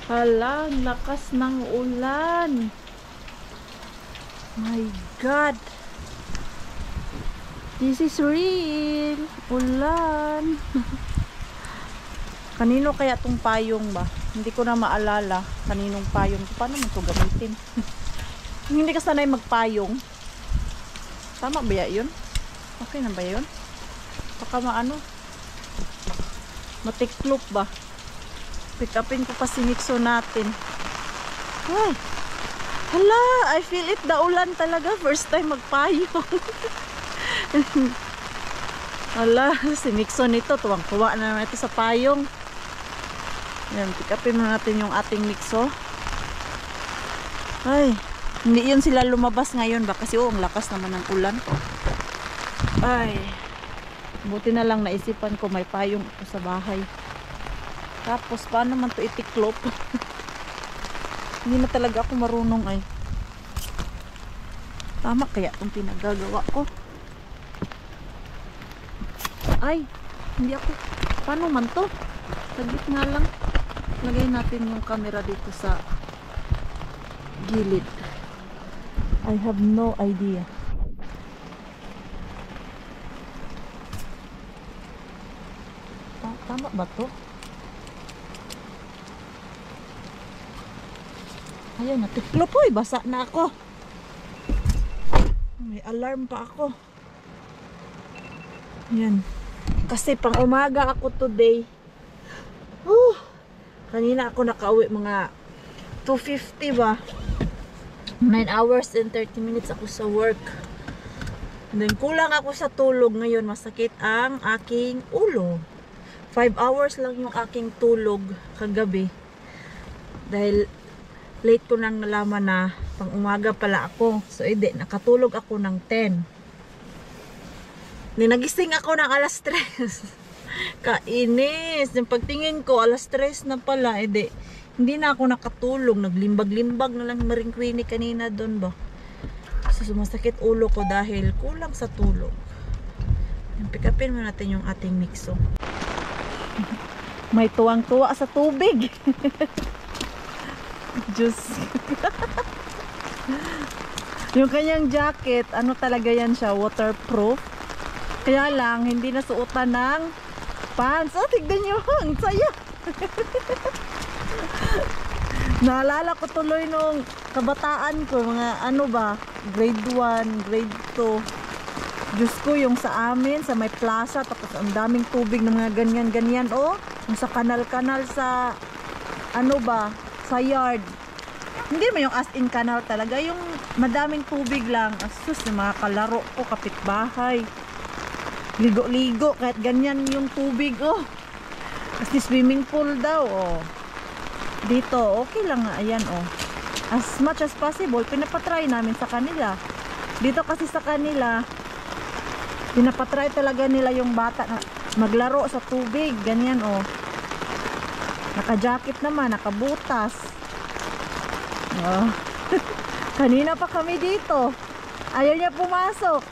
Hala, ang lakas ng ulan. My God. This is real. Ulan. Kanino kaya tong payong ba? Hindi ko na maalala. Kaninong payong. Paano mo ito gamitin? Hindi ka sanay magpayong. Tama ba yun? Okay na ba yun? Baka maano? Matiklop ba? Pick upin ko pa si Nixon natin. Ay! Hala! I feel it. Daulan talaga. First time magpayong. Hala! Si Nixon ito. Tuwang-tuwa na naman ito sa payong. Yan. Pick upin mo natin yung ating Nixo. Ay! Hindi yun sila lumabas ngayon ba? Kasi ang lakas naman ng ulan. Ay! Buti na lang naisipan ko may payong ako sa bahay. Tapos paano man to itiklop? Hindi na talaga ako marunong ay. Tama kaya itong pinagagawa ko? Ay! Hindi ako. Paano man to? Saglit nga lang. Lagay natin yung camera dito sa gilid. I have no idea. Tama ba to? Ayun, natiklop po. Basa na ako. May alarm pa ako. Yan. Kasi pang umaga ako today. Kanina ako nakauwi mga 2:50 ba? 9 hours and 30 minutes ako sa work. And then kulang ako sa tulog ngayon. Masakit ang aking ulo. 5 hours lang yung aking tulog kagabi. Dahil late ko nang nalaman na pang umaga pala ako. So hindi, nakatulog ako ng 10. Nagising ako ng alas 3. Kainis. Yung pagtingin ko, alas 3 na pala. Hindi na ako nakatulog. Naglimbag-limbag na lang Maring Queenie kanina doon ba. So sumasakit ulo ko dahil kulang sa tulog. Pick upin mo natin yung ating Nixo. May tuwang-tuwa sa tubig. Diyos. Yung kanyang jacket, ano talaga yan siya, waterproof. Kaya lang, hindi nasuotan ng pants. Oh, tignan nyo, ang saya. Naalala ko tuloy nung kabataan ko, mga ano ba, grade 1, grade 2. Diyos ko, yung sa amin, sa may plaza, tapos ang daming tubig ng mga ganyan-ganyan. Oh, yung sa kanal-kanal sa, ano ba, sa yard. Hindi naman yung as in canal talaga, yung madaming tubig lang. Asus, yung mga kalaro ko, kapitbahay. Ligo-ligo, kahit ganyan yung tubig, oh. Kasi swimming pool daw, oh. Dito, okay lang nga, ayan, oh. As much as possible, pinapatry namin sa kanila. Dito kasi sa kanila, pinapatry talaga nila yung bata na maglaro sa tubig, ganyan, oh. Naka-jacket naman, nakabutas. Oh. Kanina pa kami dito. Ayaw niya pumasok.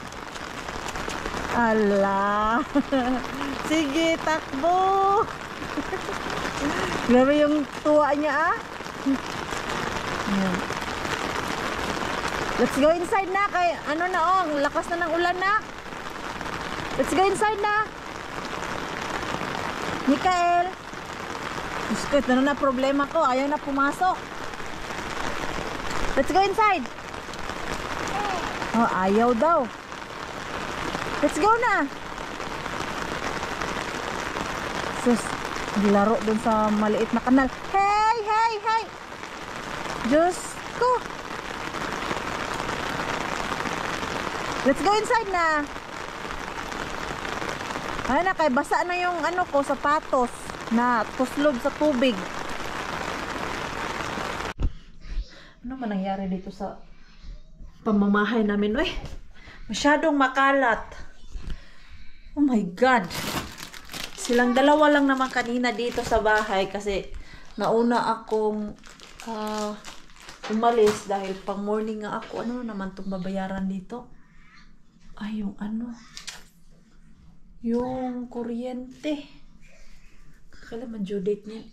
Ala. Sige, takbo. Grabe yung tuwa niya, ah. Ayan. Let's go inside na. Kay, ano na, oh, lakas na ng ulan na. Let's go inside na. Mikael. Diyos ko, ito na problema ko. Ayaw na pumasok. Let's go inside. Oh, ayaw daw. Let's go na. Sus, dilaro dun sa maliit na kanal. Hey, hey, hey. Diyos ko. Let's go inside na. Ay na, kay basa na yung ano ko, sapatos na tuslob sa tubig. Ano man nangyari dito sa pamamahay namin? Uy, masyadong makalat. Oh my God. Silang dalawa lang naman kanina dito sa bahay kasi nauna akong umalis dahil pang morning nga ako. Ano naman itong babayaran dito? Ay, yung ano? Yung kuryente. Kailan man due date niyan?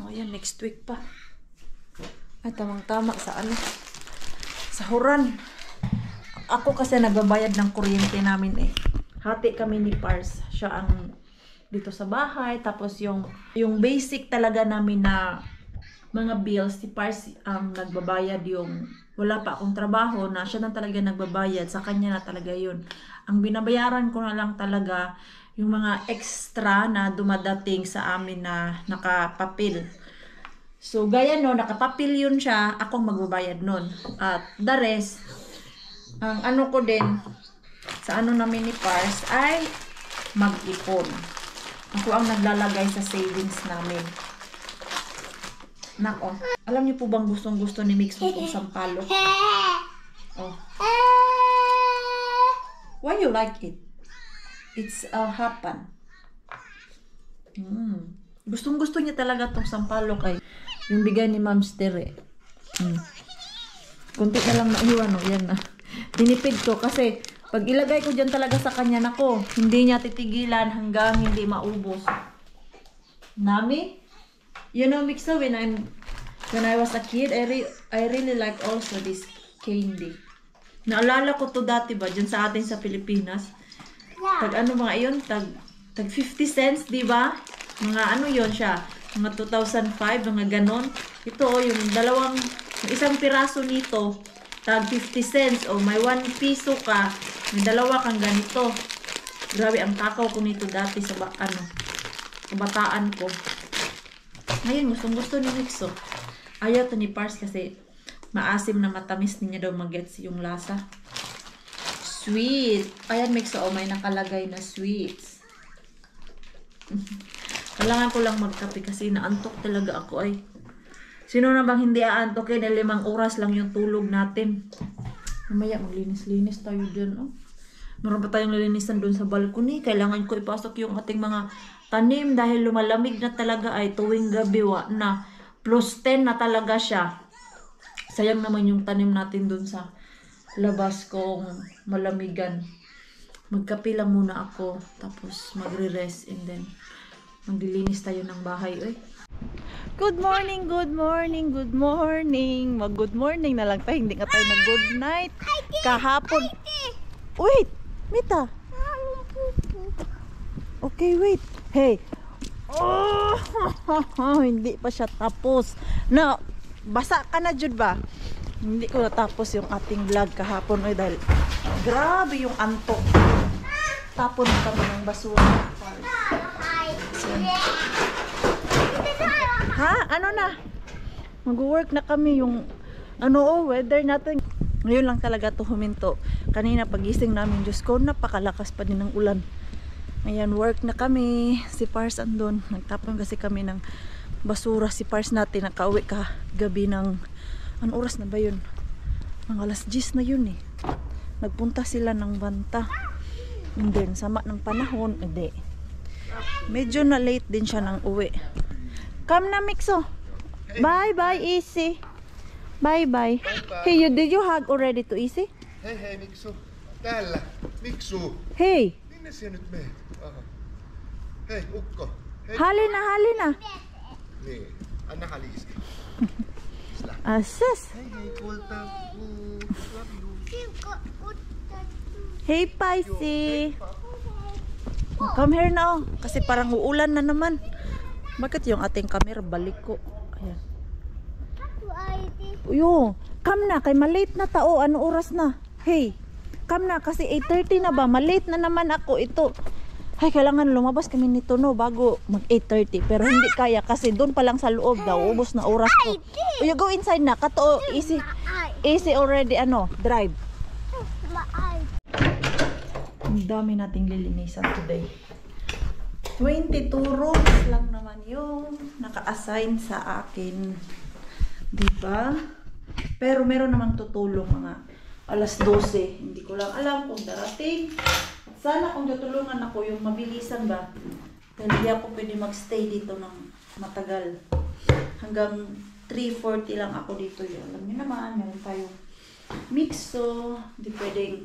Oh, yan, next week pa. Ay, tamang-tama sa ano. Sa Huran. Ako kasi nagbabayad ng kuryente namin eh. Hati kami ni Pars. Siya ang dito sa bahay. Tapos yung basic talaga namin na mga bills, si Pars ang nagbabayad yung wala pa akong trabaho na siya na talaga nagbabayad. Sa kanya na talaga yun. Ang binabayaran ko na lang talaga yung mga extra na dumadating sa amin na nakapapil. So, gaya no, nakapapil yun siya, akong magbabayad nun. At the rest, ang ano ko din, sa ano namin ni Pars, ay mag-ipon. Ako ang naglalagay sa savings namin. Nako, alam niyo po bang gustong-gusto ni Mix itong sampalok? Oh. Why you like it? It's a hapan. Gustong-gusto niya talaga itong sampalok ay yung bigay ni Ma'am Stere. Kunti na lang naiwan, oh. Yan na. Tinipid ko kasi pag ilagay ko dyan talaga sa kanya, nako, hindi niya titigilan hanggang hindi maubos. Nami? You know, Mixa, when I was a kid, I really like also this candy. Naalala ko to dati ba, dyan sa atin sa Pilipinas. Tag ano mga yun? Tag 50 cents, di ba? Mga ano yon siya? Mga 2005, mga ganon. Ito, yung isang piraso nito, tag 50 cents. O may 1 piso ka, may dalawa kang ganito. Grabe, ang takaw ko nito dati sa kabataan ko. Ngayon, gustong-gusto ni Mixo. Ayaw to ni Pars kasi maasim na matamis niya daw mag-gets yung lasa. Sweet. Ayan, Mixo. Oh, may nakalagay na sweets. Kailangan ko lang magkape kasi naantok talaga ako ay. Sino na bang hindi aantokin? 5 oras lang yung tulog natin. Mamaya maglinis-linis tayo dyan. Oh. Meron pa tayong lilinisan doon sa balcony. Kailangan ko ipasok yung ating mga tanim dahil lumalamig na talaga ay tuwing gabi na. Plus 10 na talaga siya. Sayang naman yung tanim natin doon sa labas kong malamigan. Magkape lang muna ako. Tapos magre-rest and then maglilinis tayo ng bahay. Oy. Good morning, good morning, good morning. Mag-good morning na lang tayo. Hindi nga tayo nag-good night. Kahapon. Wait, Mita. Okay, wait. Hey. Oh, hindi pa siya tapos. Na, basa ka na, Jude ba? Hindi ko natapos yung ating vlog kahapon. Oy, dahil grabe yung antok. Tapon kami ng basura. Ha? Ano na? Mag-work na kami yung weather natin. Ngayon lang talaga to huminto. Kanina pagising namin, Diyos ko, napakalakas pa din ng ulan. Ayan, work na kami. Si Pars andun. Nagtapon kasi kami ng basura. Si Pars natin nakauwi ka gabi ng anong oras na ba yun? Ang alas 10 na yun eh. Nagpunta sila ng Banta. And then, sama ng panahon, hindi. Medyo na late din siya ng uwi. Come na, Mixo. Hey. Bye, Easy. Bye. Hey, did you hug already to Easy? Hei, Mixo. Täällä. Mixu. Hey. Minne sinä nyt menet? Aha. Hei, ukko. Hei. Halina. Niin, anna haliski. Asas. Hei, kulta. Love you. Hey, Paisi. Come here now. Kasi parang uulan na naman. Bakit yung ating camera balik ko? Ayan. Uyo, come na. Kay malate na tao. Ano oras na? Hey, come na. Kasi 8:30 na ba? Malate na naman ako. Ito. Ay, kailangan lumabas kami nito no bago mag 8:30. Pero hindi kaya kasi doon pa lang sa loob daw. Ubos na oras ko. Uyo, go inside na. Kato, easy already drive. Ang dami nating lilinisan today. 22 rooms lang naman yung naka-assign sa akin. Diba? Pero meron namang tutulong mga alas 12. Hindi ko lang alam kung darating. Sana kung tutulungan ako yung mabilisan ba. Dahil hindi ako pwede magstay dito ng matagal. Hanggang 3:40 lang ako dito yun. Alam niyo naman, meron tayong mixo. Hindi pwedeng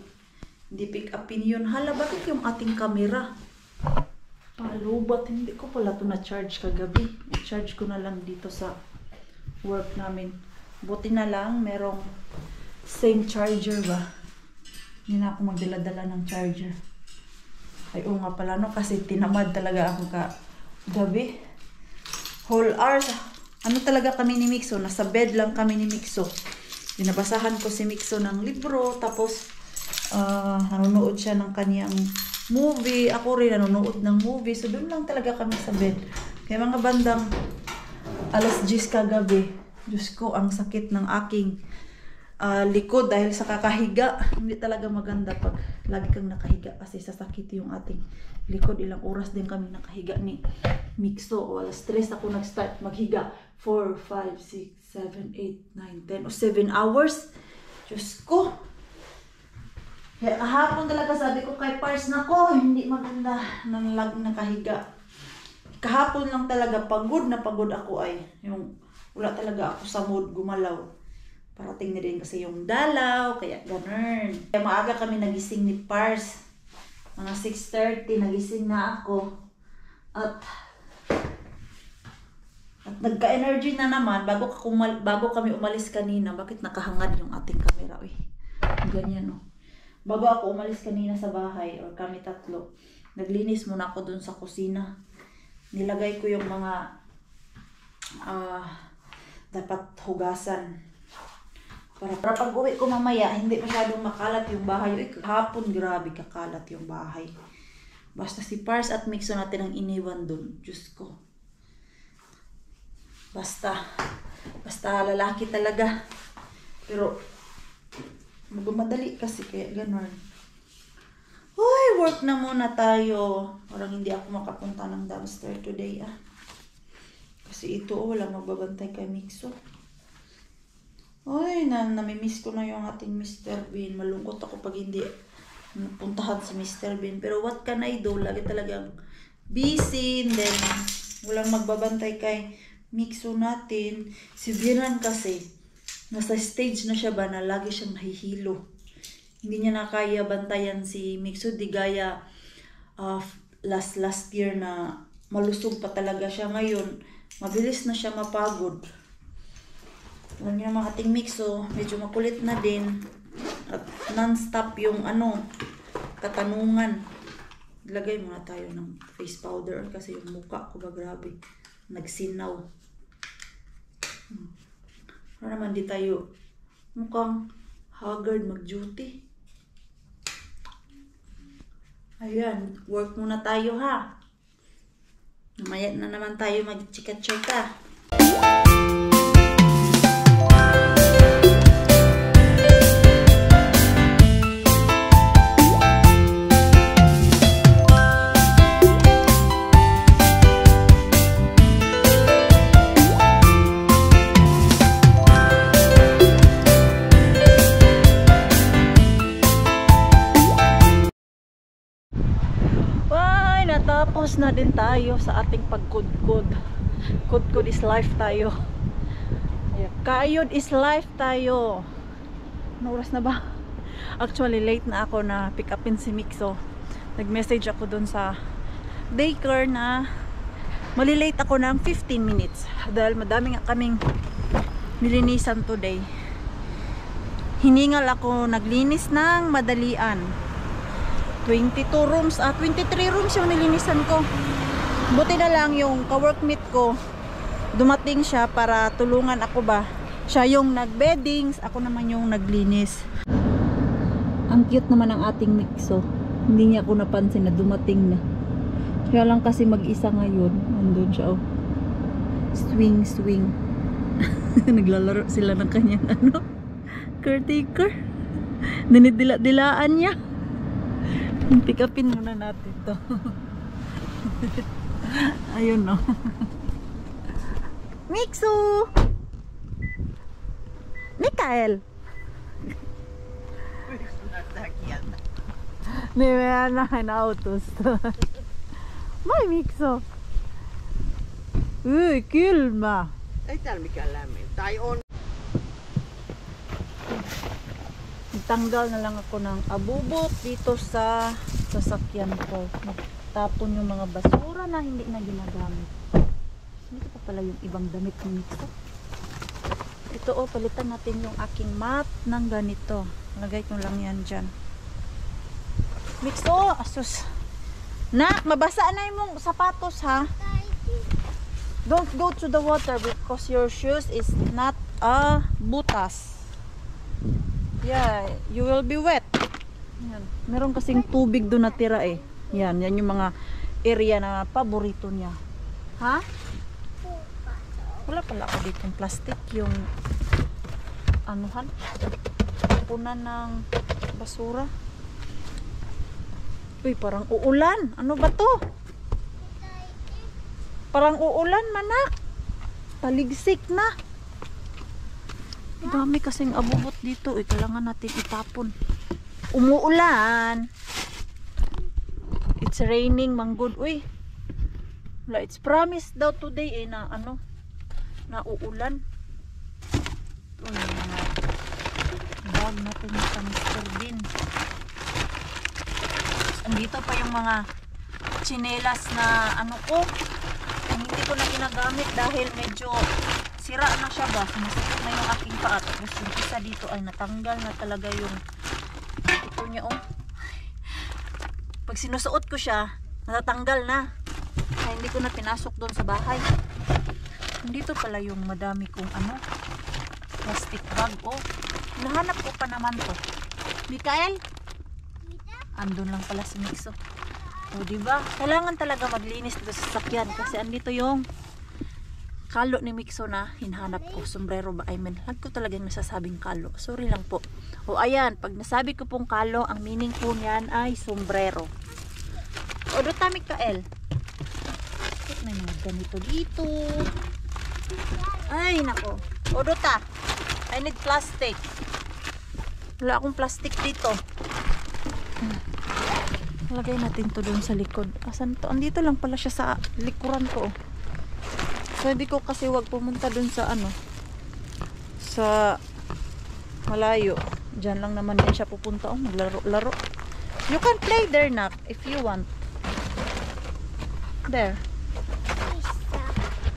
hindi pick upin yun. Hala, bakit yung ating camera? Lubat, hindi ko pala ito na-charge kagabi. I-charge ko na lang dito sa work namin. Buti na lang, merong same charger ba? Hindi na ako magdala-dala ng charger. Ay, oo nga pala, no? Kasi tinamad talaga ako gabi. Whole hours. Ano talaga kami ni Mixo? Nasa bed lang kami ni Mixo. Binabasahan ko si Mixo ng libro. Tapos, nanonood siya ng kanyang movie. Ako rin nanonood ng movie. So, doon lang talaga kami sa bed. Kaya mga bandang 10:00 kagabi. Diyos ko, ang sakit ng aking likod dahil sa kakahiga. Hindi talaga maganda pag lagi kang nakahiga kasi sasakit yung ating likod. Ilang oras din kami nakahiga ni Mixo. O alas 3 ako nag-start maghiga. 4, 5, 6, 7, 8, 9, 10 o 7 hours. Diyos ko. Kaya kahapon talaga sabi ko kay Pars na ko, hindi maganda ng nakahiga. Kahapon lang talaga pagod na pagod ako ay. Yung wala talaga ako sa mood gumalaw. Parating na rin kasi yung dalaw, kaya ganun. Kaya maaga kami nagising ni Pars. Mga 6:30 nagising na ako. At nagka-energy na naman bago kami umalis kanina. Bakit nakahangad yung ating camera? Uy, ganyan no. Bago ako umalis kanina sa bahay, or kami tatlo, naglinis muna ako dun sa kusina. Nilagay ko yung mga dapat hugasan. Para pag uwi ko mamaya, hindi masyadong makalat yung bahay. Uy, kahapon grabe kakalat yung bahay. Basta si Pars at Mixo natin ang iniwan dun. Diyos ko. Basta lalaki talaga. Pero magmamadali kasi kaya ganun. Uy, work na muna tayo. Parang hindi ako makapunta ng dumpster today Kasi ito wala magbabantay kay Mixo. Uy, namimiss ko na yung ating Mr. Bean. Malungkot ako pag hindi puntahan si Mr. Bean. Pero what can I do? Lagi talagang busy. And then walang magbabantay kay Mixo natin. Si Biran kasi nasa stage na siya ba na lagi siyang nahihilo. Hindi niya na kaya bantayan si Mixo. Di gaya last year na malusog pa talaga siya. Ngayon, mabilis na siya mapagod. Alam niyo mga ating Mixo, medyo makulit na din. At non-stop yung katanungan. Ilagay muna tayo ng face powder kasi yung mukha ko ba grabe. Nagsinaw. Para naman di tayo mukhang haggard mag-duty. Ayan, work muna tayo ha. Mamaya na naman tayo mag-chika-chika. Tapos na din tayo sa ating pagkudkod. Kudkod is life tayo. Kayod is life tayo. Ano oras na ba? Actually late na ako na pick upin si Mixo. Nag-message ako dun sa daycare na malilate ako ng 15 minutes. Dahil madami nga kaming nilinisan today. Hiningal ako naglinis ng madalian. 23 rooms yung nilinisan ko. Buti na lang yung ka-workmate ko dumating siya para tulungan ako ba. Siya yung nag-beddings, ako naman yung naglinis. Ang cute naman ng ating Mixo. Hindi niya ako napansin na dumating na. Kaya lang kasi mag-isa ngayon. Nandun siya oh. Swing. Naglalaro sila ng kanyang caretaker. Dinidila-dilaan niya. Pick upin muna natin to. Ayun no. Mixo! Mikael! May na autos. Mai Mixo! Uy, kylmä! Ei täällä mikään lämmin. Tai on. Tanggal na lang ako ng abubot dito sa sasakyan ko. itapon yung mga basura na hindi na ginagamit. Dito pa pala yung ibang damit ni Mixo. Ito oh, palitan natin yung aking mat ng ganito. Lagay ko lang yan dyan. Mixo, asus. Nak, mabasa na yung sapatos ha. Don't go to the water because your shoes is not butas. Yeah, you will be wet. Yan. Meron kasing tubig doon natira eh. Yan yung mga area na paborito niya. Ha? Wala pala ako ditong plastic. Yung anuhan. Punan ng basura. Uy, parang uulan. Ano ba to? Parang uulan, manak. Taligsik na. Dami kasing abubot dito. Kailangan natin itapon. Umuulan. It's raining, manggod. Uy. Wala, it's promised daw today na ano, na uulan. Uy, mga bag natin yung kanister din. Andito pa yung mga tsinelas na ano ko. Hindi ko na ginagamit dahil medyo sira na siya ba. Sinasakit na yung aking paa. Tapos yung isa dito ay natanggal na talaga yung ito niya oh. Pag sinusuot ko siya, natatanggal na. Kaya hindi ko na pinasok doon sa bahay. Dito pala yung madami kong ano, plastic bag oh. Nahanap ko pa naman to. Mikael? Andun lang pala si Mixo. O diba? Kailangan talaga maglinis dito sa sasakyan kasi andito yung kalo ni Mixo na hinahanap ko. Sombrero ba? I mean, lag ko talagang nasasabing kalo. Sorry lang po. O ayan, pag nasabi ko pong kalo, ang meaning po niyan ay sombrero. O doon Mikael. Bakit may mga ganito dito? Ay, nako. O dota. I need plastic. Wala akong plastic dito. Lagay natin to doon sa likod. Asan to? Andito lang pala siya sa likuran ko. Pwede ko kasi wag pumunta doon sa ano, sa malayo. Diyan lang naman yan siya pupunta. Oh, maglaro-laro. You can play there, Nak, if you want. There.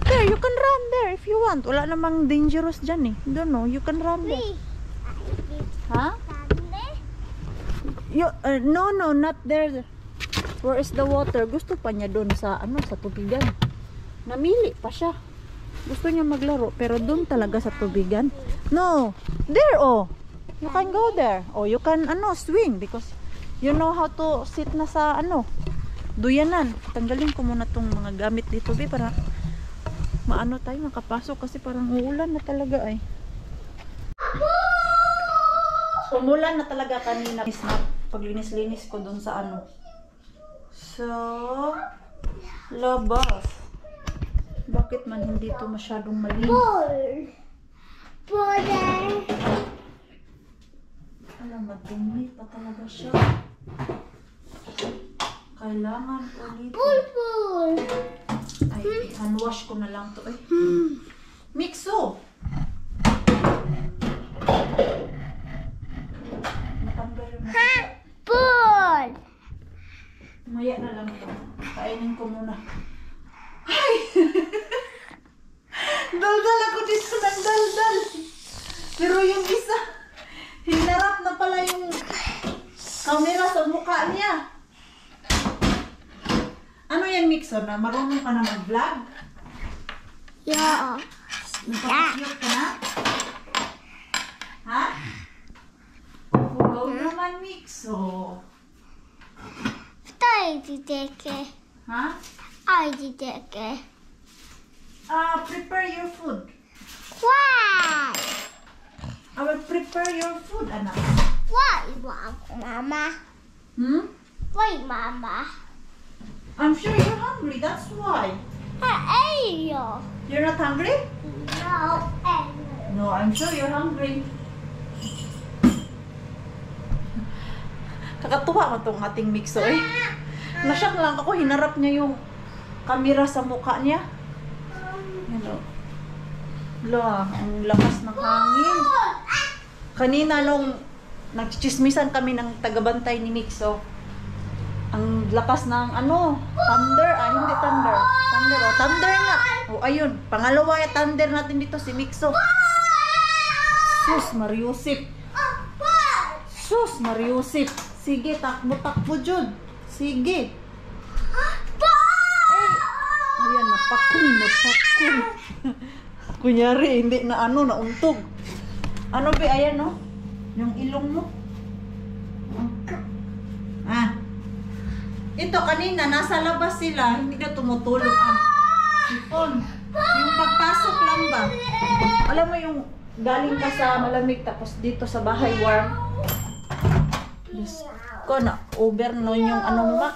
There, you can run there if you want. Wala namang dangerous dyan eh. Don't know, you can run there. Ha? No, not there. Where is the water? Gusto pa niya doon sa ano, sa tubigan. Namili pa siya. Gusto niya maglaro pero doon talaga sa tubigan. No, there oh. You can go there. Oh, you can ano, swing because you know how to sit na sa ano, duyanan. Tanggalin ko muna tong mga gamit dito, be, para maano tayo makapasok kasi parang uulan na talaga ay. Umulan na talaga kanina. Paglinis-linis ko dun sa ano. So, labas. Bakit man hindi to masyadong malinis? Alam, madumi pa talaga siya. Kailangan ulit. Ay, hand-wash ko na lang to eh. Mixo! Maya na lang ito. Kainin ko muna. Ay! Daldal ako dito ng daldal. Pero yung isa, hinarap na pala yung camera sa mukha niya. Ano yan, Mixo? Na marunong ka na mag-vlog? Yeah. Napaka-cute ka na? Ha? Wow naman, Mixo. Huh? Prepare your food. Why? I will prepare your food, anak. Why, Mama? Why, Mama? I'm sure you're hungry, that's why. I ate you. You're not hungry? No, No, I'm sure you're hungry. Kakatuwa ko tong ating Mixo eh. Nasyak lang ako, hinarap niya yung camera sa mukha niya. Yan o. Ang lakas ng hangin. Kanina nung nagchichismisan kami ng tagabantay ni Mixo, ang lakas ng ano, thunder. Ah, hindi thunder. Thunder, oh. Thunder nga. Oh, ayun. Pangalawa yung thunder natin dito, si Mixo. Sus, Mariusip. Sus, Mariusip. Sige, takbo Jud. Sige. Ayan, napakul. Kunyari, hindi na ano, nauntog. Ano ba, ayan, no? Yung ilong mo. Ah. Ito, kanina, nasa labas sila. Hindi na tumutulog ang sipon. Yung pagpasok lang ba? Alam mo yung galing ka sa malamig, tapos dito sa bahay warm. Diyos ko, na-over no yung anong mak.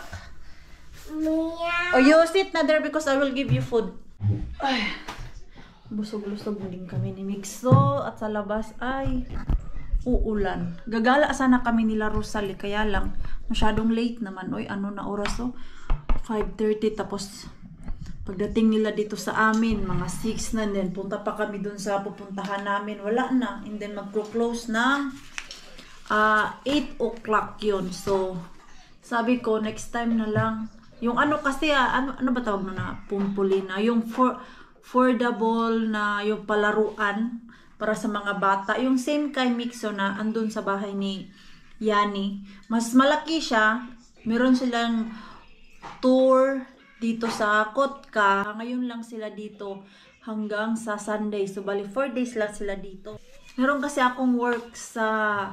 Oh, you sit na there because I will give you food. Ay, busog-lusog din kami ni Mixo at sa labas ay uulan. Gagala sana kami nila Rosalie, kaya lang masyadong late naman. Oy, ano na oras oh? 5:30, tapos pagdating nila dito sa amin, mga 6 na din. Punta pa kami dun sa pupuntahan namin. Wala na. And then magko-close ng 8 o'clock yun. So, sabi ko, next time na lang. Yung ano kasi, ano ba tawag na pumpulina? Yung affordable na yung palaruan para sa mga bata. Yung same kay Mixo na andun sa bahay ni Yani. Mas malaki siya. Meron silang tour dito sa Kotka. Ngayon lang sila dito hanggang sa Sunday. So, bali 4 days lang sila dito. Meron kasi akong work sa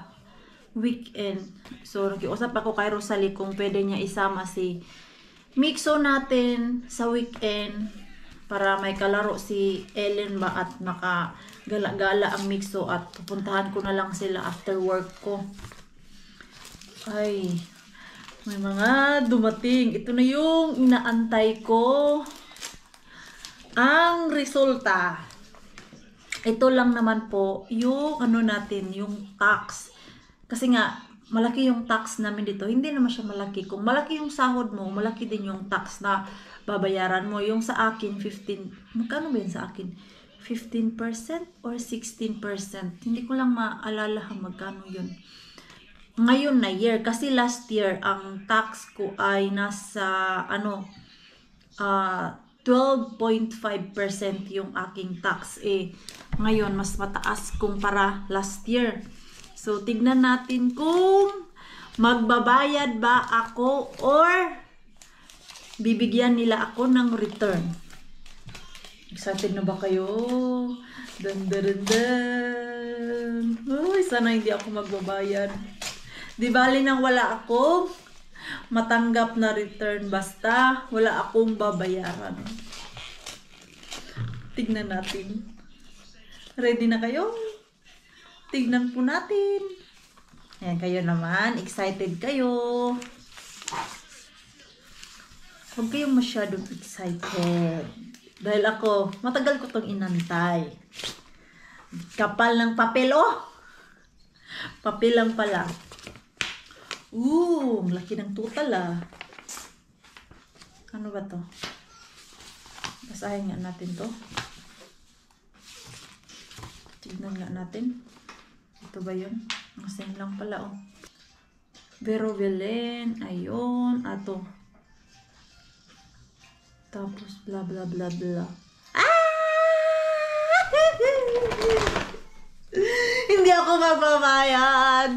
weekend. So, nakiusap ako kay Rosalie kung pwede niya isama si Mixo natin sa weekend para may kalaro si Ellen ba at nakagala-gala ang Mixo at pupuntahan ko na lang sila after work ko. Ay, may mga dumating. Ito na yung inaantay ko. Ang resulta. Ito lang naman po yung ano natin, yung tax. Kasi nga, malaki yung tax namin dito. Hindi naman siya malaki. Kung malaki yung sahod mo, malaki din yung tax na babayaran mo. Yung sa akin, 15. Magkano ba yun sa akin? 15% or 16%? Hindi ko lang maalala magkano yun. Ngayon na year. Kasi last year, ang tax ko ay nasa, 12.5% yung aking tax. Ngayon, mas mataas kumpara last year. So, tignan natin kung magbabayad ba ako or bibigyan nila ako ng return. Excited na ba kayo? Dan. Uy, sana hindi ako magbabayad. Di bali nang wala ako matanggap na return, basta wala akong babayaran. Tignan natin. Ready na kayo? Tignan po natin. Ayan, kayo naman. Excited kayo. Huwag kayong masyadong excited. Dahil ako, matagal ko itong inantay. Kapal ng papel, oh! Papel lang pala. Ang laki ng total, ah. Ano ba to? Basahin nga natin to. Tignan nga natin. Ito ba yun? Ang same lang pala, oh. Vero Belen. Ayun. Ato. Tapos, bla bla bla bla. Hindi ako magbabayad.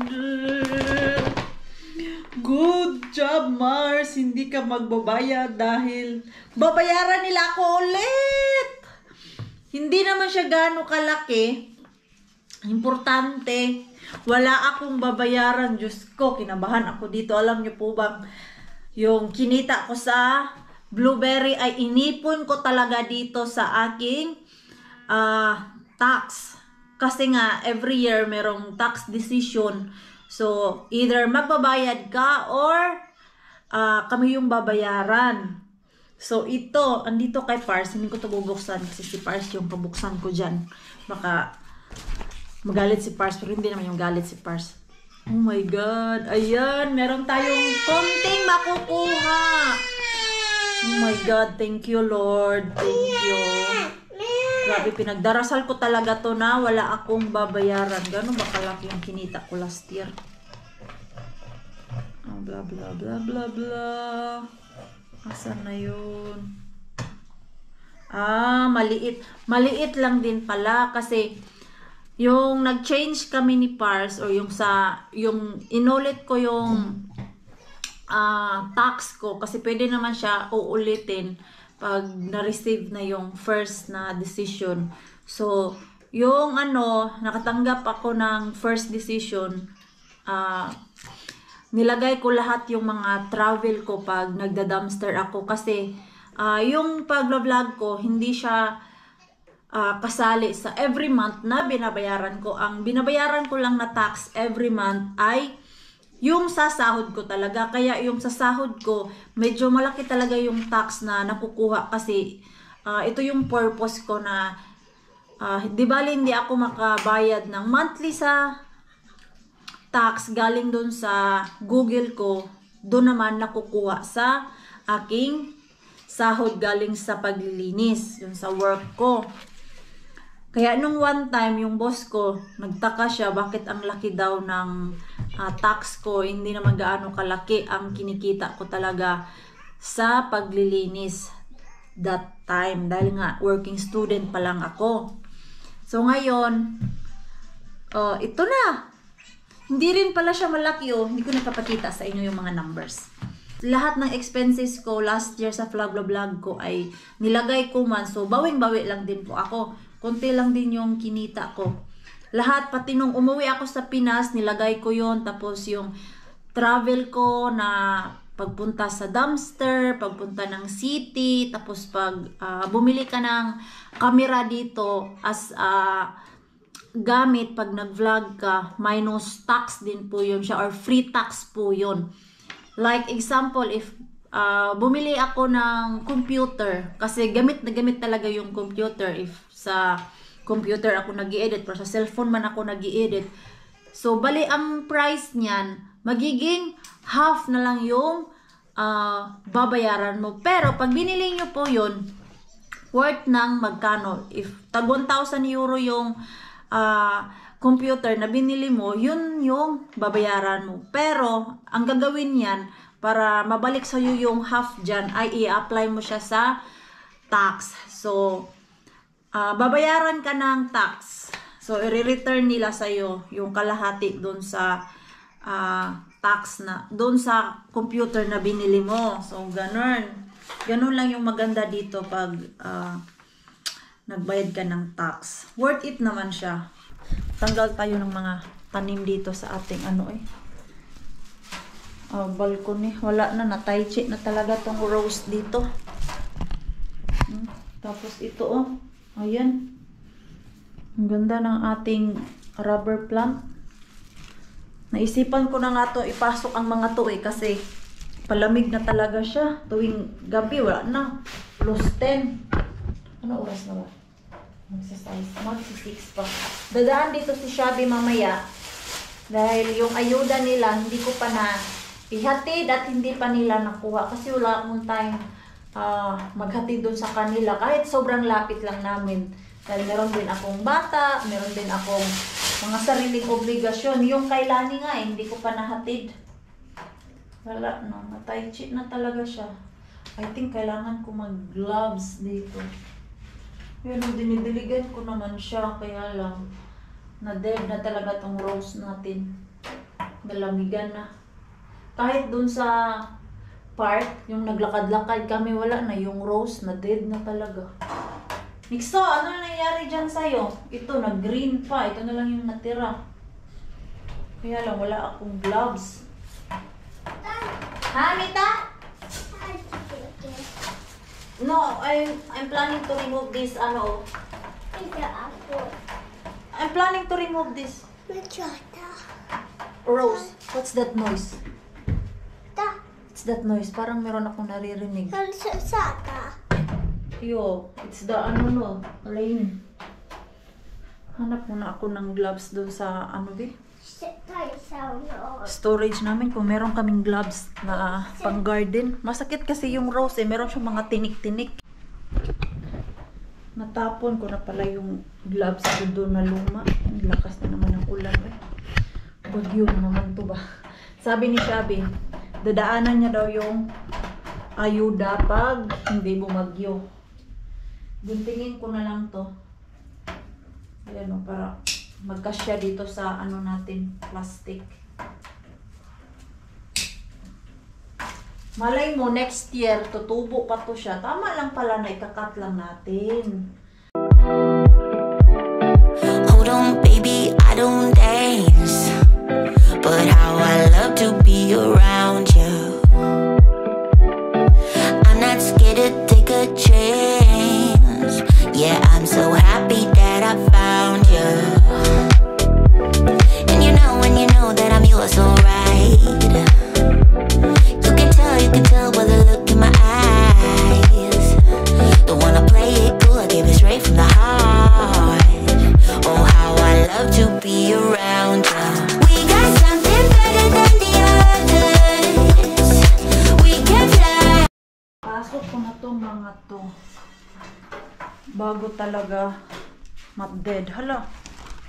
Good job, Mars. Hindi ka magbabayad dahil babayaran nila ako ulit. Hindi naman siya gaano kalaki. Importante, wala akong babayaran. Diyos ko, kinabahan ako dito. Alam niyo po bang, yung kinita ko sa Blueberry ay inipon ko talaga dito sa aking tax. Kasi nga, every year merong tax decision. So, either magbabayad ka or kami yung babayaran. So, ito, andito kay Pars. Hindi ko ito bubuksan kasi si Pars yung pabuksan ko dyan. Baka magalit si Pars, pero hindi naman yung galit si Pars. Oh my God. Ayan, meron tayong konting makukuha. Oh my God, thank you, Lord. Thank you. Grabe, pinagdarasal ko talaga to na wala akong babayaran. Gano'n ba kalaki yung kinita ko last year? Oh blah blah blah blah blah. Asan na yun? Maliit. Maliit lang din pala kasi yung nag-change kami ni Pars or yung inulit ko yung tax ko kasi pwede naman siya uulitin pag na-receive na yung first na decision. So, yung nakatanggap ako ng first decision, nilagay ko lahat yung mga travel ko pag nagda-dumpster ako kasi yung pag-vlog ko hindi siya kasali sa every month na binabayaran ko. Ang binabayaran ko lang na tax every month ay yung sasahod ko talaga. Kaya yung sasahod ko medyo malaki talaga yung tax na nakukuha kasi ito yung purpose ko na di bali hindi ako makabayad ng monthly sa tax galing dun sa Google ko, doon naman nakukuha sa aking sahod galing sa paglilinis, yung sa work ko. Kaya nung one time, yung boss ko, nagtaka siya bakit ang laki daw ng tax ko, hindi naman gaano kalaki ang kinikita ko talaga sa paglilinis that time, dahil nga working student pa lang ako. So ngayon, ito na. Hindi rin pala siya malaki hindi ko napapakita sa inyo yung mga numbers. Lahat ng expenses ko last year sa vlog ko ay nilagay ko man. So bawing-bawi lang din po ako. Konti lang din yung kinita ko. Lahat, pati nung umuwi ako sa Pinas, nilagay ko yon. Tapos yung travel ko na pagpunta sa dumpster, pagpunta ng city, tapos pag bumili ka ng camera dito as gamit pag nag-vlog ka, minus tax din po yun siya or free tax po yun. Like example, if bumili ako ng computer, kasi gamit na gamit talaga yung computer, if sa computer ako nag-i-edit, pero sa cellphone man ako nag-i-edit, so bali ang price niyan, magiging half na lang yung babayaran mo. Pero pag binili nyo po yun, worth ng magkano? If tag 1,000 euro yung computer na binili mo, yun yung babayaran mo. Pero, ang gagawin yan, para mabalik sa'yo yung half dyan, ay i-apply mo siya sa tax. So, babayaran ka ng tax. So, i-return nila sa'yo yung kalahati doon sa tax na, doon sa computer na binili mo. So, ganun. Ganun lang yung maganda dito pag nagbayad ka ng tax. Worth it naman siya. Tanggal tayo ng mga tanim dito sa ating balcony. Wala na, nataychi na talaga tong rose dito. Tapos ito ayan. Ang ganda ng ating rubber plant. Naisipan ko na nga to ipasok ang mga to kasi palamig na talaga siya. Tuwing gabi wala na. +10. Ano oras na ba? Magsi-6 pa. Dadaan dito si Shabby mamaya. Dahil yung ayuda nila, hindi ko pa na ihatid at hindi pa nila nakuha. Kasi wala akong time maghatid doon sa kanila. Kahit sobrang lapit lang namin. Dahil meron din akong bata, meron din akong mga sariling obligasyon. Yung kay Lani nga, hindi ko pa nahatid. Wala na. Matay-cheat na talaga siya. I think kailangan ko mag-gloves dito. Yun, dinidiligan ko naman siya. Kaya lang, na-dead na talaga tong rose natin. Nalamigan na. Kahit dun sa park, yung naglakad-lakad kami, wala na. Yung rose, na-dead na talaga. Mixo, ano na nangyari dyan sa'yo? Ito, nag-green pa. Ito na lang yung natira. Kaya lang, wala akong gloves. Ha, Mita? No, I'm planning to remove this, I'm planning to remove this. Rose, what's that noise? What's that noise? Parang meron akong naririnig. Yo, it's the rain. Hanap muna ako ng gloves doon sa storage namin kung meron kaming gloves na pang garden. Masakit kasi yung rose meron siyang mga tinik-tinik. Natapon ko na pala yung gloves ko doon na luma. Ang lakas na naman ng ulan Bagyo naman to ba. Sabi ni Shabby, Dadaanan niya daw yung ayuda pag hindi bumagyo. Guntingin ko na lang to. Ayan o, para magkasya dito sa ano natin, plastic. Malay mo, next year, tutubo pa to siya. Tama lang pala na ikakat lang natin. Hold on, baby, I don't dance, but how I love to be around you. I'm not scared to take a chance. Yeah, I'm so happy that I found you. And you know that I'm yours, alright. You can tell by the look in my eyes. Don't wanna play it cool, I give it straight from the heart. Oh, how I love to be around you. We got something better than the others. We can fly. Pasok ko na to mga to. Bago talaga mat-dead. Hala,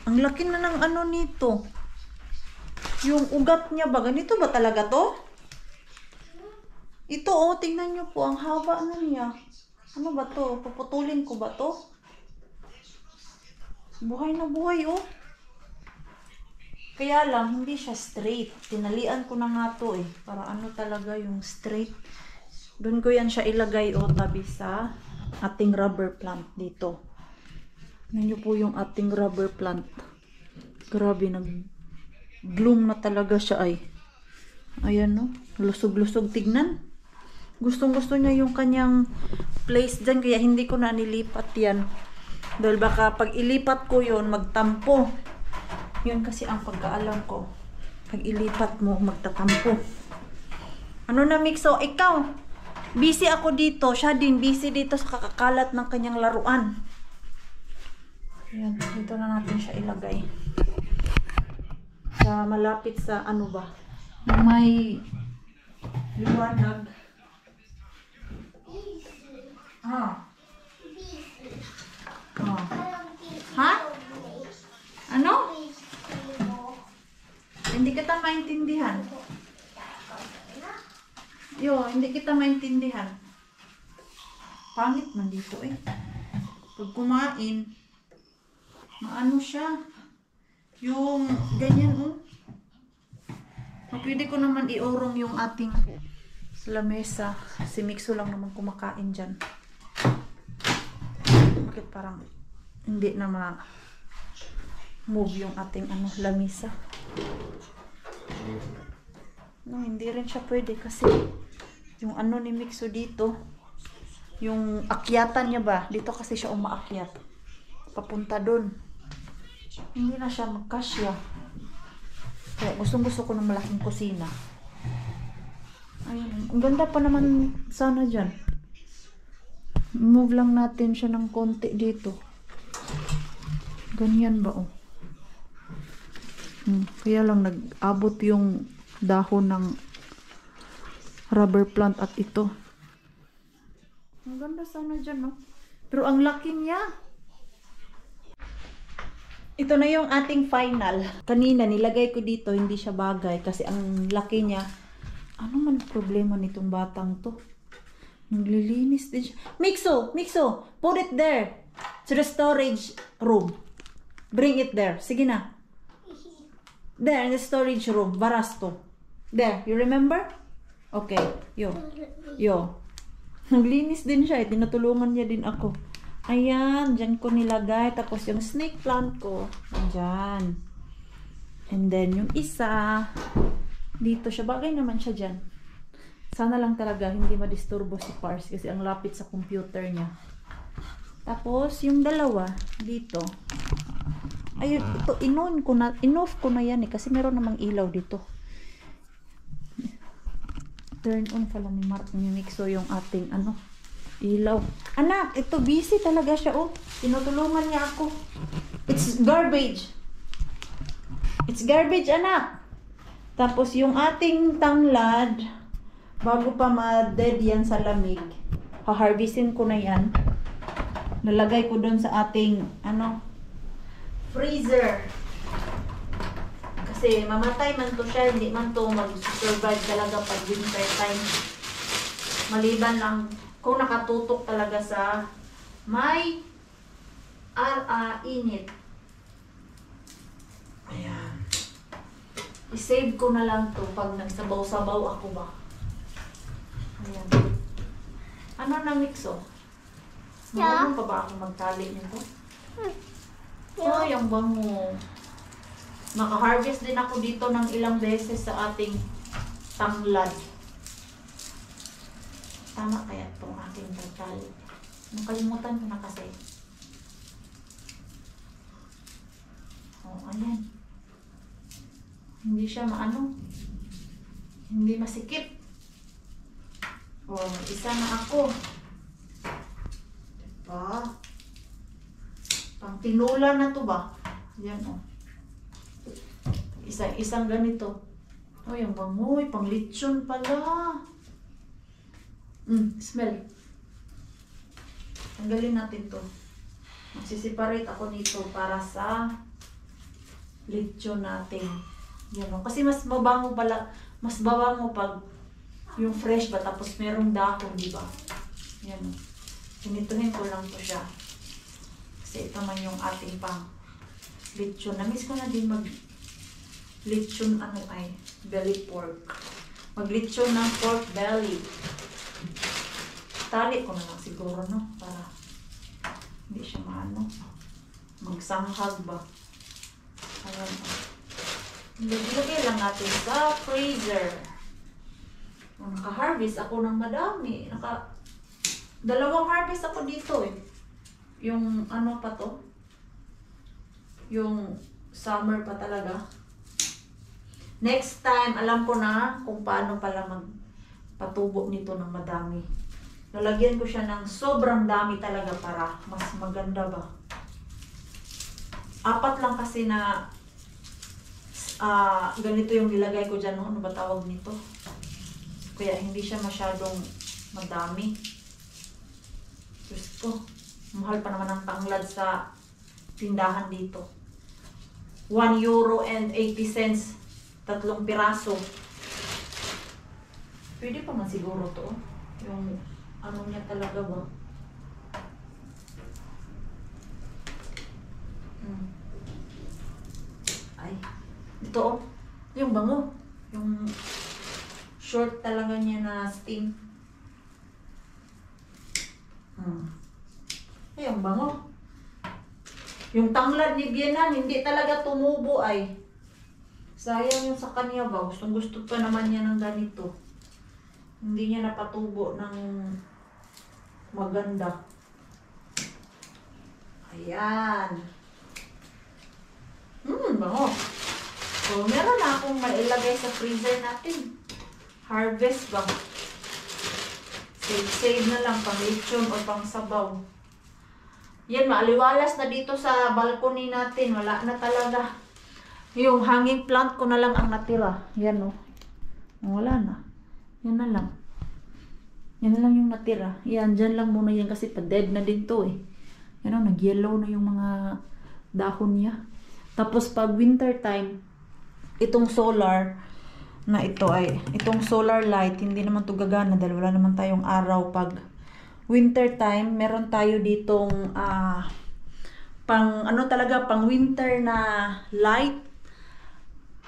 ang laki na ng ano nito. Yung ugat niya ba? Ganito ba talaga to? Ito oh, tingnan nyo po. Ang haba na niya. Ano ba to? Puputulin ko ba to? Buhay na buhay oh. Kaya lang, hindi siya straight. Tinalian ko na nga to eh. Para ano talaga yung straight. Doon ko yan siya ilagay o tabi sa ating rubber plant dito. Tignan nyo po yung ating rubber plant. Grabe, nag-bloom na talaga siya ay. Ayan no, lusog-lusog tignan. Gustong-gusto niya yung kanyang place dyan, kaya hindi ko na nilipat yan. Dahil baka pag ilipat ko yun, magtampo. Yun kasi ang pagkaalam ko. Pag ilipat mo, magtatampo. Ano na, Mixo? Ikaw, busy ako dito. Siya din, busy dito sa kakakalat ng kanyang laruan. Ayan, dito na natin siya ilagay. Sa malapit sa ano ba? May liwanag. Ah. Oh. Ha? Ano? Hindi kita maintindihan. Yo, hindi kita maintindihan. Pangit man dito eh. Pag kumain, maano siya. Yung ganyan oh. Pwede ko naman iurong yung ating lamesa. Si Mixo lang naman kumakain dyan. Bakit parang hindi na ma-move yung ating ano, lamesa? No, hindi rin siya pwede kasi yung ano ni Mixo dito, yung akyatan niya ba? Dito kasi siya umaakyat. Papunta dun. Hindi na siya magkasya. Kaya gustong-gusto ko ng malaking kusina. Ayun. Ang ganda pa naman sana dyan. Move lang natin siya ng konti dito. Ganyan ba oh? Kaya lang nag-abot yung dahon ng rubber plant at ito. Ang ganda sana dyan no? Pero ang laki niya. Ito na yung ating final. Kanina nilagay ko dito, hindi siya bagay kasi ang laki niya. Ano man problema nitong batang to? Naglilinis din siya. Mixo, put it there. To the storage room. Bring it there. Sige na. There, in the storage room. Barasto. There, you remember? Okay, yo. Naglinis din siya, tinutulungan niya din ako. Ayan, dyan ko nilagay. Tapos yung snake plant ko, dyan. And then yung isa, dito siya. Bagay naman siya dyan. Sana lang talaga hindi madisturbo si Pars kasi ang lapit sa computer niya. Tapos yung dalawa, dito. Ayun, ito, in-off ko na yan eh. Kasi meron namang ilaw dito. Turn on pala ni Mixo yung ating ilaw. Anak, ito busy talaga siya oh. Tinutulungan niya ako. It's garbage. It's garbage, anak. Tapos yung ating tanglad, bago pa ma-dead yan sa lamig, ha-harvestin ko na yan. Nalagay ko doon sa ating freezer. Kasi Kasi mamatay man to siya, hindi man to mag-survive talaga pag winter time. Maliban lang kung nakatutok talaga sa may init. Ayan. I-save ko na lang to pag nagsabaw-sabaw ako ba. Ayan. Ano na mixo? Yeah. Marunong pa ba ako magtali nito? Oh, yung bango. Naka-harvest din ako dito ng ilang beses sa ating tanglad. Tama kaya itong aking pagtali. Nakalimutan ko na kasi. Oh, ayan. Hindi siya maano. Hindi masikip. Oh, isa na ako. Diba? Pang tinula na to ba? Yan oh. Isang ganito. Oh, yung bangoy. Pang lechon pala. Smell. Tanggalin natin to. Magsisiparate ako nito para sa lechon natin. Yan o. Kasi mas mabango pala. Mas mabango pag yung fresh ba. Tapos merong dahon, di ba? Yan o. Pinituhin ko lang to siya. Kasi ito man yung ating pang lechon. Namiss ko na din mag lechon belly pork. Mag lechon ng pork belly. Tali ko na lang siguro, no? Para hindi siya maano. Magsanghag ba? Ayan. Ilagay lang natin sa freezer. Naka-harvest ako ng madami. Dalawang harvest ako dito eh. Yung ano pa to? Yung summer pa talaga. Next time, alam ko na kung paano pala magpatubo nito ng madami. Lalagyan ko siya ng sobrang dami talaga para mas maganda ba. 4 lang kasi na ganito yung nilagay ko dyan. Ano ba tawag nito? Kaya hindi siya masyadong madami. Diyos ko, mahal pa naman ang tanglad sa tindahan dito. €1.80. 3 piraso. Pwede pa man siguro to. Yung ano niya talaga ba? Ay. Ito oh. Yung bango. Yung short talaga niya na steam. Ay, yung bango. Yung tanglad ni Bienan, hindi talaga tumubo ay. Sayang yung sa kanya ba. Gusto pa naman niya ng ganito. Hindi niya napatubo ng maganda. Ayan. Bango. So, meron na akong mailagay sa freezer natin. Harvest ba? Save na lang pang lechon o pang sabaw. Yan, maaliwalas na dito sa balcony natin. Wala na talaga. Yung hanging plant ko na lang ang natira. Yan o. Wala na. Yan na lang. Yan na lang yung natira. Yan, dyan lang muna yan kasi pa-dead na din to eh. Yan o, nag-yellow na yung mga dahon niya. Tapos pag winter time, itong solar na ito ay, itong solar light, hindi naman to gagana dahil wala naman tayong araw. Pag winter time, meron tayo ditong pang winter na light.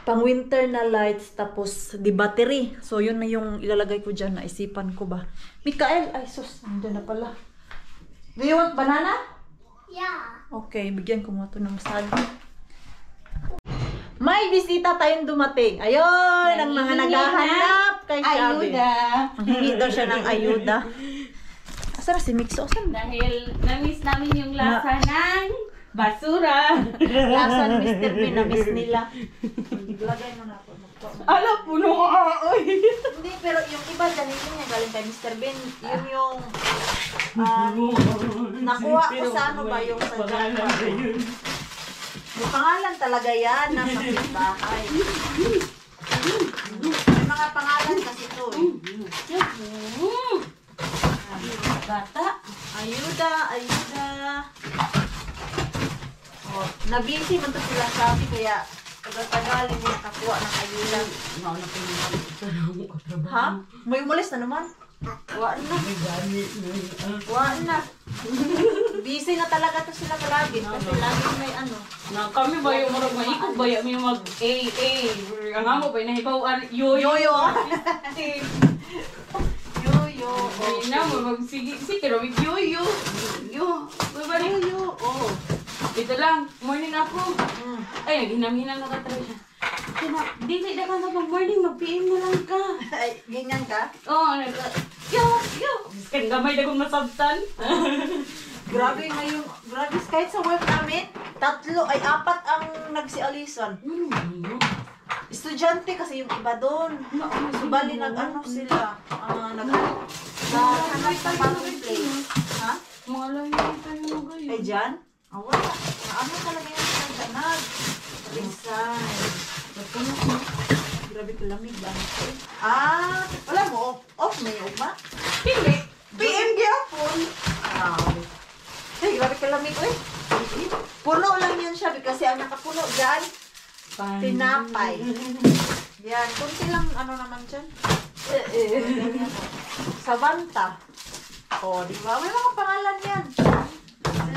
Pang winter na lights, tapos di battery. So yun na yung ilalagay ko dyan, naisipan ko ba. Mikael, ay sus, andun na pala. Do you want banana? Yeah. Okay, bigyan ko mo ito ng saging. May bisita tayong dumating. Ayun, ang mga naghahanap kay Shabby. Ayuda. Hingi daw siya ng ayuda. Asara si Mixo? Asan? Dahil na-miss namin yung lasa ng basura. Lasa ni Mr. Bean, na-miss nila. Lagay mo na po. Ala, puno ka. Hindi, pero yung iba dyan, yun yung galing kay Mr. Bean. Yun yung nakuha ko sa ano ba yung sa jackpot. May pangalan talaga yan na sa bahay. May mga pangalan kasi ito eh. Bata. Ayuda, ayuda. Oh, nabisi man to sila sabi kaya Tagal-tagalin mo nakakuha ng ayuda. Mauna pa yung katrabaho. Ha? May umalis na naman. Wala na. Wala na. Busy na talaga to sila palagi. Kasi lagi may ano. Na kami ba yung marag maikot ba yung mag ang amo ba nahibaw yoyo. Yoyo. Yoyo. Ay na mo mag sige pero with yoyo. Yo. Ba yoyo. Oh. Ito lang, morning ako. Ay, naghinam-hinam na ka talaga. Dili na ka na mag-morning, mag-PM na lang ka. Ay, ganyan ka? Oo, yo. Kan gamay na kong masabtan. Grabe ngayon. Grabe, kahit sa work namin, 4 ay 4 ang nagsialisan. Estudyante kasi yung iba doon. Bali nag-ano sila. Naghanap ng bagong place. Ha? Mga layo tayo mo kayo. Ay, dyan? Wala. Ano talaga yung nag resign. Grabe ko lamig ba? Wala mo. Off na yung ugma? Hindi. PM gyapon. Ay, grabe ka lamig. Uy. Puno lang yun siya kasi ang nakapuno dyan, tinapay. Yan. Kunti lang ano naman dyan. Sabanta. Di ba? May mga pangalan yan.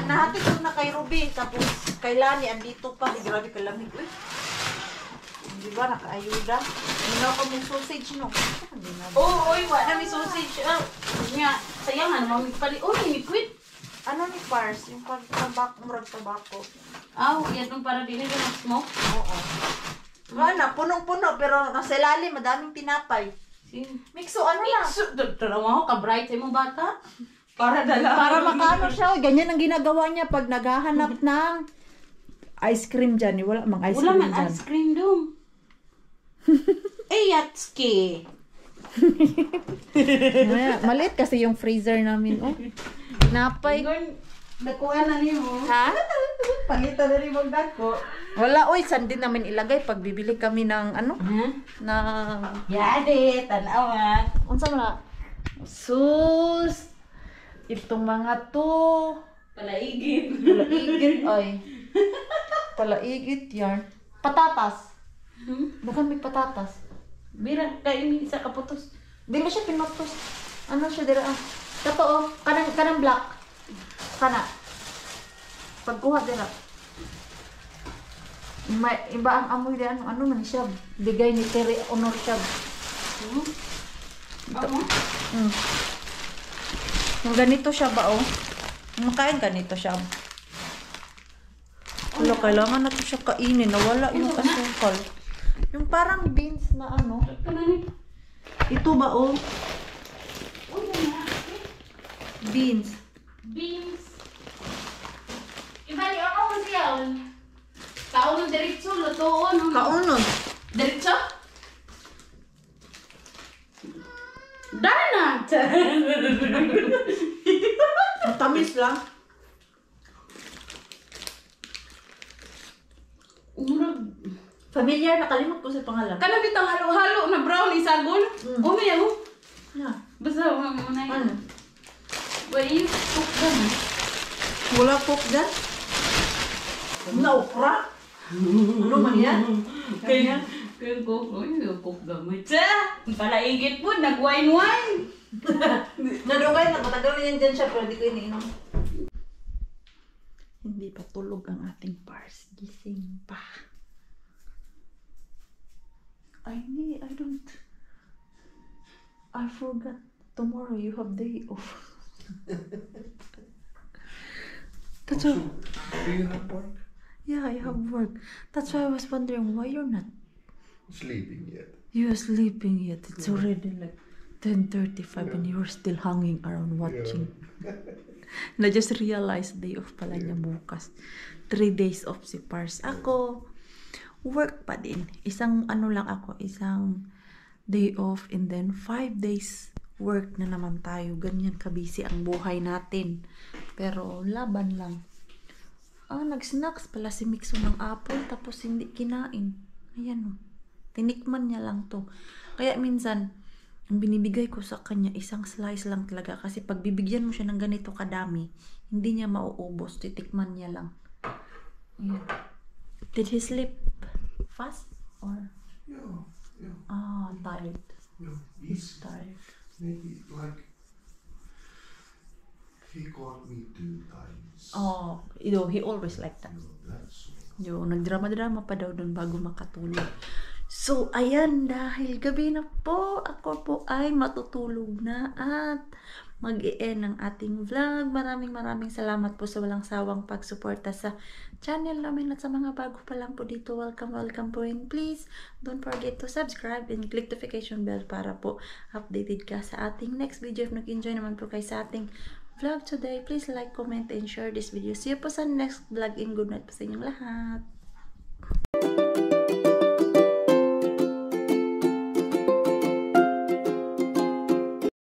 Nahatid ko na kay Ruby, tapos kay Lani, andito pa. Grabe ka lamig. Uy. Di ba, nakaayuda? Minaw pa mong sausage, no? Oo, wala may sausage. Nga, sayang nga naman pali. Oh, may quit. Ano ni Pars? Yung pag-tabako, murag tabako. Yan yung para din na smoke. Oo. Wala, punong-puno, pero nasa ilalim, madaming tinapay. Mixo, ano na? Tarawa ko, ka-bright sa imong bata. Para dala. Para makaano siya. Ganyan ang ginagawa niya pag naghahanap ng ice cream dyan. Wala mang ice Wala cream man dyan. ice cream doon. Yatski. Maliit kasi yung freezer namin. Oh. Napay. Nakuha na niyo. Ha? Palitan na rin magdako. Wala, oy. Saan din namin ilagay pag bibili kami ng ano? Na... Yade, tanawa. Unsa man na? Sus! Itong mga to. Palaigid. Palaigit, ay. Palaigit yan. Patatas. Baka may patatas. Bira, kainin sa kaputos. Di ba siya pinotos? Ano siya dira? Kato, kanang black. Kana. Pagkuha dira. Iba ang amoy di ano man siya. Bigay ni Terry Honor siya. Ako? Yung ganito siya ba, oh? Makain ganito siya. Wala, kailangan na to siya kainin. Nawala yung asukal. Yung parang beans na ano. Ito ba, oh? Beans. Beans. Ibalik ako mo siya. Kaunon diretso, lutoon. Kaunon. Diretso? Dana! Matamis lang. Familiar, nakalimot ko sa pangalan. Kanang bitang halo-halo na brown isagon. Umiya mo. Na. Basta mo na yun. Ano? Well, you cook them. Wala cook dyan? Na okra? Ano man yan? Kaya cook. Uy, cook gamay. Tsa! Palaigit po, nag-wine-wine. Nadugay na, matagal na yan dyan siya, pero di ko iniinom. Hindi pa tulog ang ating Pars. Gising pa. I forgot. Tomorrow you have day off. That's why. Do you have work? Yeah, I have work. That's why I was wondering why you're not. Sleeping yet? You're sleeping yet. It's already like 10:35 and you're still hanging around watching. Na just realized day off pala niya bukas. 3 days off si Pars. Ako, work pa din. Isang day off and then 5 days work na naman tayo. Ganyan kabisi ang buhay natin. Pero laban lang. Nag-snacks pala si Mixo ng apple tapos hindi kinain. Ayan o. Tinikman niya lang to. Kaya minsan, ang binibigay ko sa kanya, isang slice lang talaga. Kasi pag bibigyan mo siya ng ganito kadami, hindi niya mauubos. Titikman niya lang. Ayan. Did he sleep? fast or Yeah. tired? Yeah. He's He's tired. maybe like he caught me 2 times. Oh, he always like that. That's Yung nagdrama-drama pa daw dun bago makatulog. So, ayan, dahil gabi na po, ako po ay matutulog na at mag-i-end ang ating vlog. Maraming salamat po sa walang sawang pagsuporta sa channel namin at sa mga bago pa lang po dito. Welcome po, and please don't forget to subscribe and click notification bell para po updated ka sa ating next video. If nag-enjoy naman po kayo sa ating vlog today, please like, comment, and share this video. See you po sa next vlog, and good night po sa inyong lahat.